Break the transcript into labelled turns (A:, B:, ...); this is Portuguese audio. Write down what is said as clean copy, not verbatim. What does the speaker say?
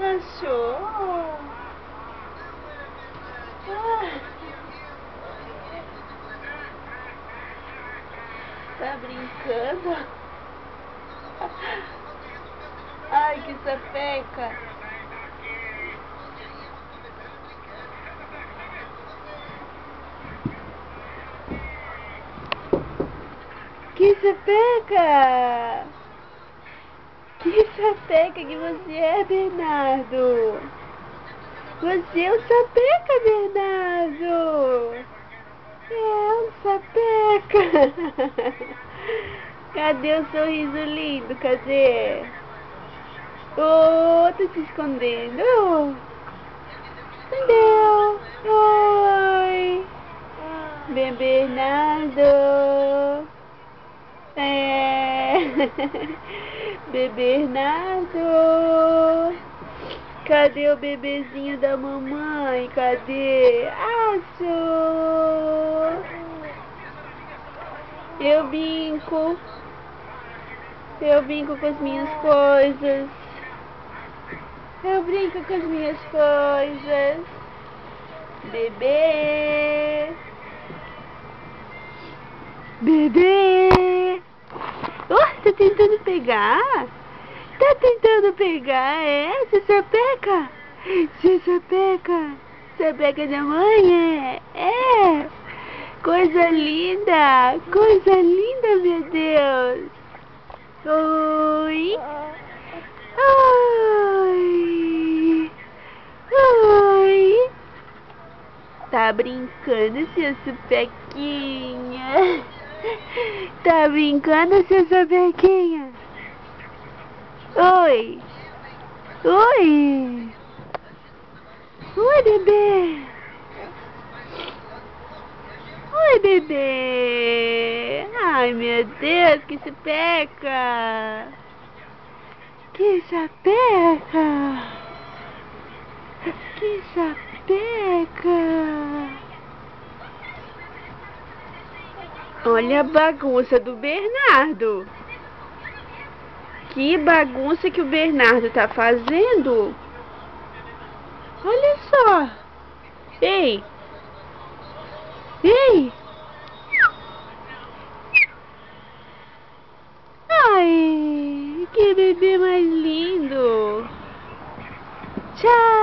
A: Achou? Ah, tá brincando? Ai, que sapeca! Que sapeca! Que sapeca que você é, Bernardo! Você é um sapeca, Bernardo! É um sapeca! Cadê o sorriso lindo? Cadê? Oh, tá se escondendo? Cadê? Oi! Bernardo! É! Bernardo! Cadê o bebezinho da mamãe? Cadê? Achou! Eu brinco com as minhas coisas. Eu brinco com as minhas coisas. Bebê! Bebê! Oh, tá tentando pegar? Tá tentando pegar, é? Você sapeca? Você sapeca? Sapeca da mãe, é? É! Coisa linda! Coisa linda, meu Deus! Oi! Oi! Oi! Tá brincando, seu sapequinha? Tá brincando, seu sapequinha? Oi! Oi! Oi, bebê! Oi, bebê! Ai, meu Deus, que sapeca! Que sapeca! Que sapeca! Olha a bagunça do Bernardo! Que bagunça que o Bernardo tá fazendo! Olha só! Ei! Ei! Ai! Que bebê mais lindo! Tchau!